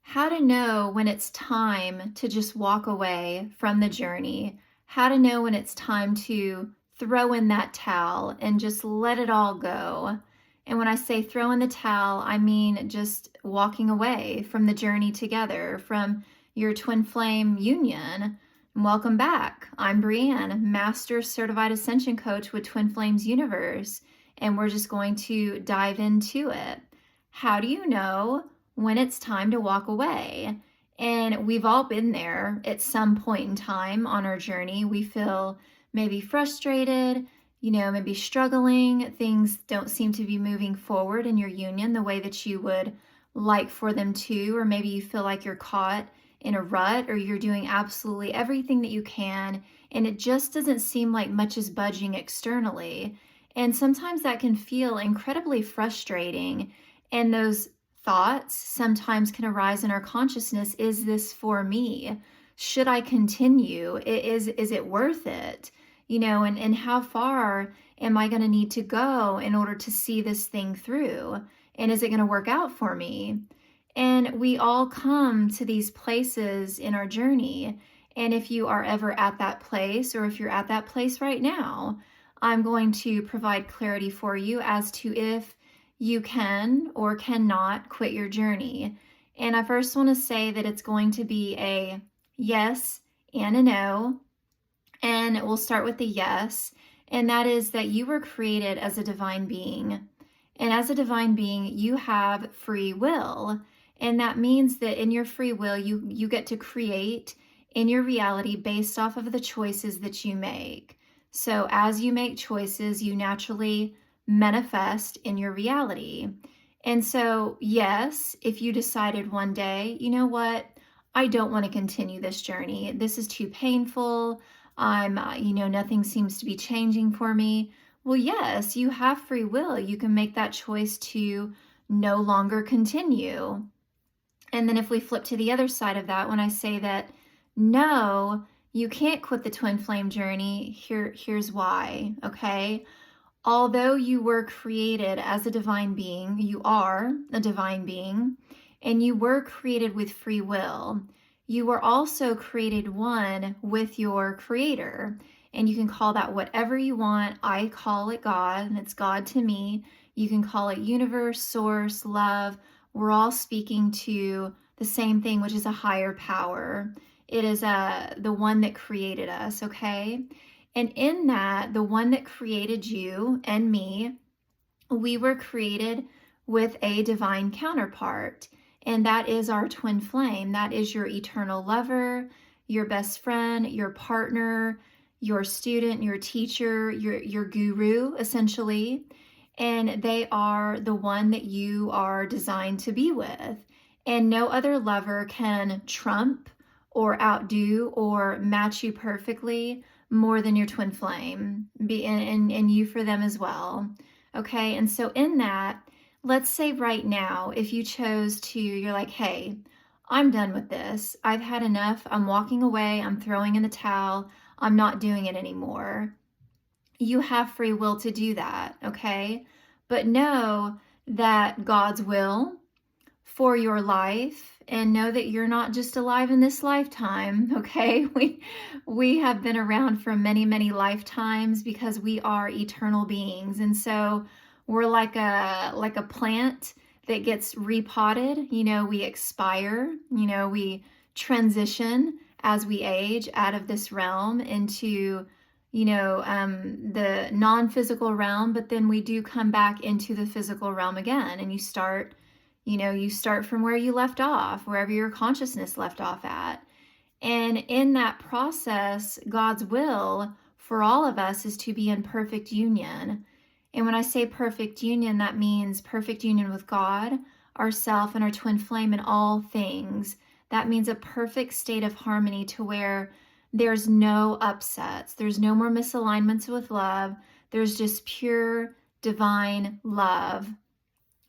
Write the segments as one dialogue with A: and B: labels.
A: How to know when it's time to just walk away from the journey, how to know when it's time to throw in that towel and just let it all go. And when I say throw in the towel, I mean just walking away from the journey together, from your twin flame union. And welcome back. I'm Brianne, Master Certified Ascension Coach with Twin Flames Universe, and we're just going to dive into it. How do you know when it's time to walk away? And we've all been there at some point in time on our journey. We feel maybe frustrated, maybe struggling. Things don't seem to be moving forward in your union the way that you would like for them to, or maybe you feel like you're caught in a rut or you're doing absolutely everything that you can, and it just doesn't seem like much is budging externally. And sometimes that can feel incredibly frustrating. And those thoughts sometimes can arise in our consciousness. Is this for me? Should I continue? Is it worth it? And how far am I going to need to go in order to see this thing through? And is it going to work out for me? And we all come to these places in our journey. And if you are ever at that place, or if you're at that place right now, I'm going to provide clarity for you as to if you can or cannot quit your journey. And I first want to say that it's going to be a yes and a no. And we'll start with the yes. And that is that you were created as a divine being. And as a divine being, you have free will. And that means that in your free will, you get to create in your reality based off of the choices that you make. So as you make choices, you naturally manifest in your reality. And so, yes, if you decided one day, you know what, I don't want to continue this journey. This is too painful. Nothing seems to be changing for me. Well, yes, you have free will. You can make that choice to no longer continue. And then if we flip to the other side of that, when I say that, no, you can't quit the twin flame journey, here's why, okay? Although you were created as a divine being, you are a divine being, and you were created with free will. You were also created one with your creator, and you can call that whatever you want. I call it God, and it's God to me. You can call it universe, source, love. We're all speaking to the same thing, which is a higher power. It is the one that created us, okay? And in that, the one that created you and me, we were created with a divine counterpart. And that is our twin flame. That is your eternal lover, your best friend, your partner, your student, your teacher, your guru, essentially. And they are the one that you are designed to be with. And no other lover can trump or outdo or match you perfectly more than your twin flame, and you for them as well. Okay, and so in that, let's say right now, if you chose to, you're like, hey, I'm done with this. I've had enough. I'm walking away. I'm throwing in the towel. I'm not doing it anymore. You have free will to do that, okay? But know that God's will for your life, and know that you're not just alive in this lifetime, okay? We have been around for many, many lifetimes because we are eternal beings. And so we're like a plant that gets repotted. We expire, we transition as we age out of this realm into the non-physical realm, but then we do come back into the physical realm again, and you start from where you left off, wherever your consciousness left off at. And in that process, God's will for all of us is to be in perfect union. And when I say perfect union, that means perfect union with God, ourself, and our twin flame in all things. That means a perfect state of harmony to where there's no upsets. There's no more misalignments with love. There's just pure divine love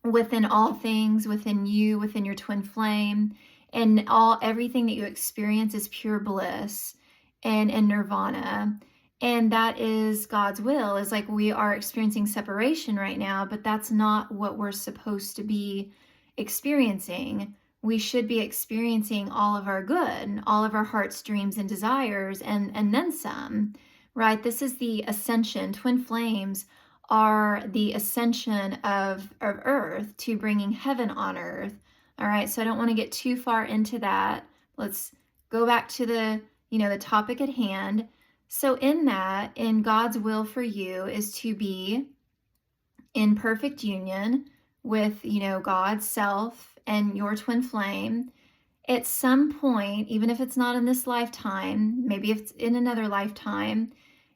A: within all things, within you, within your twin flame, and everything that you experience is pure bliss and nirvana. And that is God's will. Is like, we are experiencing separation right now, but that's not what we're supposed to be experiencing. we should be experiencing all of our good, all of our heart's dreams and desires, and then some, right? This is the ascension. Twin flames are the ascension of earth to bringing heaven on earth. All right, so I don't want to get too far into that. Let's go back to the topic at hand. So in that, in God's will for you is to be in perfect union with, God's self and your twin flame. At some point, even if it's not in this lifetime, maybe if it's in another lifetime,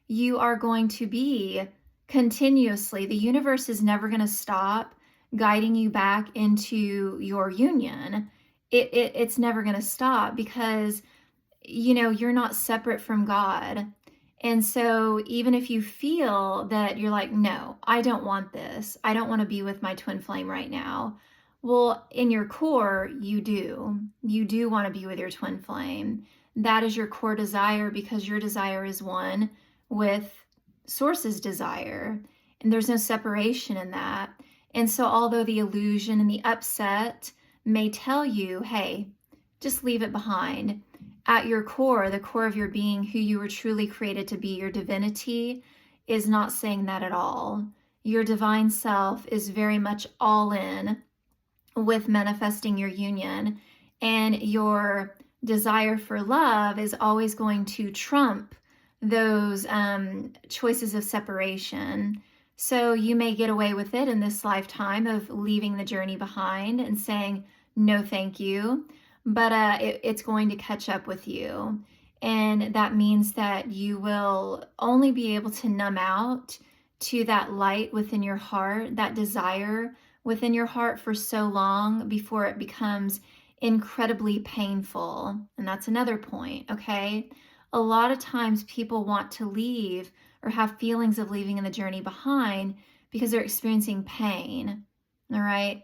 A: you are going to be continuously, the universe is never going to stop guiding you back into your union. It's never going to stop because, you're not separate from God. And so even if you feel that you're like, no, I don't want this, I don't want to be with my twin flame right now. Well, in your core, you do. You do want to be with your twin flame. That is your core desire because your desire is one with Source's desire. And there's no separation in that. And so although the illusion and the upset may tell you, hey, just leave it behind, at your core, the core of your being, who you were truly created to be, your divinity, is not saying that at all. Your divine self is very much all in with manifesting your union, and your desire for love is always going to trump those choices of separation. So you may get away with it in this lifetime of leaving the journey behind and saying, no, thank you. But it's going to catch up with you. And that means that you will only be able to numb out to that light within your heart, that desire within your heart for so long before it becomes incredibly painful. And that's another point, okay? A lot of times people want to leave or have feelings of leaving in the journey behind because they're experiencing pain, all right?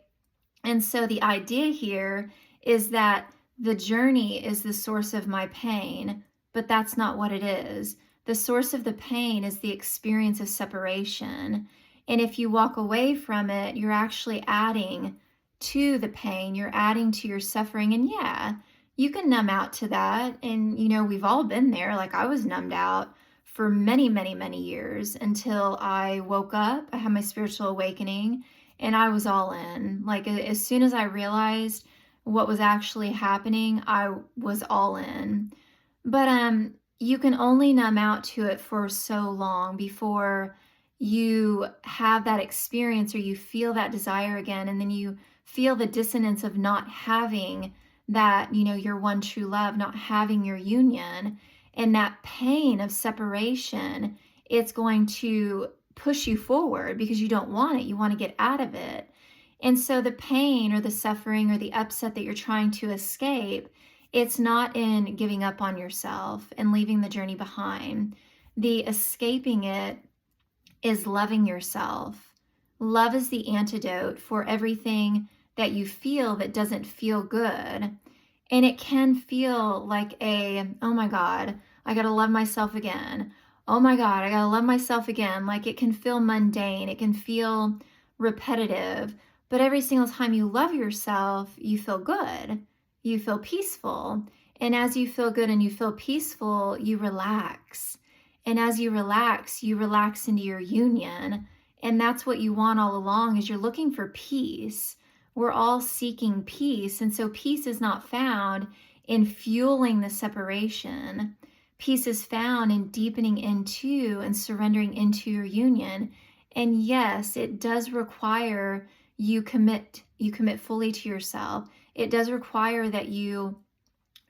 A: And so the idea here is that the journey is the source of my pain, but that's not what it is. The source of the pain is the experience of separation. And if you walk away from it, you're actually adding to the pain, you're adding to your suffering. And yeah, you can numb out to that. And, we've all been there. Like I was numbed out for many, many, many years until I woke up. I had my spiritual awakening and I was all in. Like as soon as I realized what was actually happening, I was all in. But you can only numb out to it for so long before you have that experience or you feel that desire again, and then you feel the dissonance of not having that, your one true love, not having your union, and that pain of separation, it's going to push you forward because you don't want it. You want to get out of it. And so the pain or the suffering or the upset that you're trying to escape, it's not in giving up on yourself and leaving the journey behind. The escaping it is loving yourself. Love is the antidote for everything that you feel that doesn't feel good. And it can feel like oh my God, I gotta love myself again. Oh my God, I gotta love myself again. Like it can feel mundane. It can feel repetitive. But every single time you love yourself, you feel good. You feel peaceful. And as you feel good and you feel peaceful, you relax. And as you relax into your union. And that's what you want all along, is you're looking for peace. We're all seeking peace. And so peace is not found in fueling the separation. Peace is found in deepening into and surrendering into your union. And yes, it does require you commit fully to yourself. It does require that you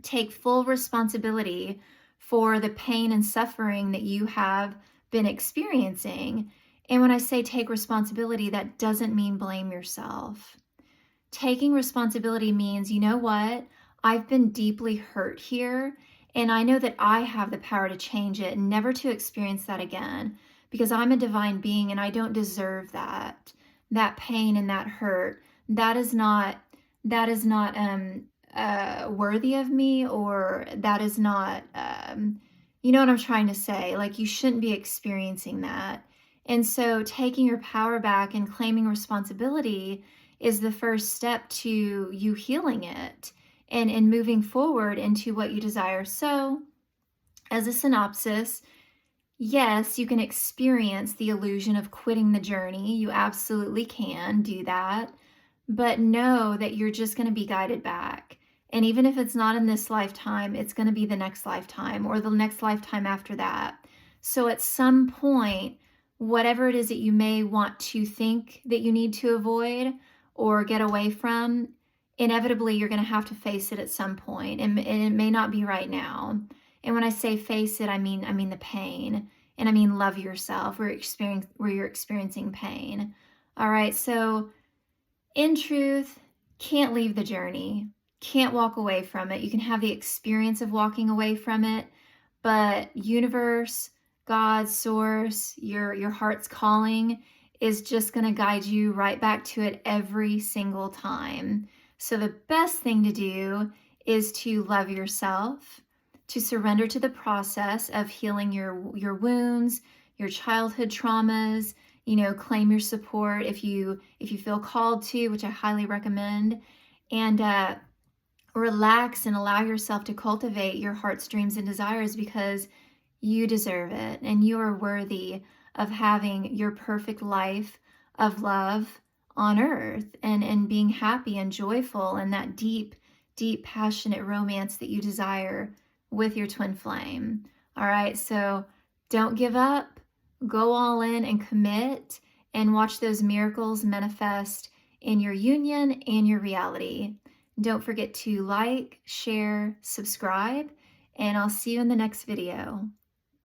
A: take full responsibility for the pain and suffering that you have been experiencing. And when I say take responsibility, that doesn't mean blame yourself. Taking responsibility means, you know what? I've been deeply hurt here, and I know that I have the power to change it and never to experience that again, because I'm a divine being and I don't deserve that pain and that hurt. That is not worthy of me, or that is not, you know what I'm trying to say? Like, you shouldn't be experiencing that. And so taking your power back and claiming responsibility is the first step to you healing it and moving forward into what you desire. So, as a synopsis, yes, you can experience the illusion of quitting the journey. You absolutely can do that. But know that you're just going to be guided back. And even if it's not in this lifetime, it's going to be the next lifetime or the next lifetime after that. So at some point, whatever it is that you may want to think that you need to avoid or get away from, inevitably you're going to have to face it at some point, and it may not be right now. And when I say face it, I mean the pain, and I mean love yourself where you're experiencing pain. All right, so in truth, can't leave the journey, can't walk away from it. You can have the experience of walking away from it, but universe, God, source, your heart's calling is just going to guide you right back to it every single time. So the best thing to do is to love yourself, to surrender to the process of healing your wounds, your childhood traumas. Claim your support if you feel called to, which I highly recommend, and relax and allow yourself to cultivate your heart's dreams and desires, because you deserve it and you are worthy of having your perfect life of love on earth and being happy and joyful and that deep, deep, passionate romance that you desire with your twin flame. All right, so don't give up. Go all in and commit and watch those miracles manifest in your union and your reality. Don't forget to like, share, subscribe, and I'll see you in the next video.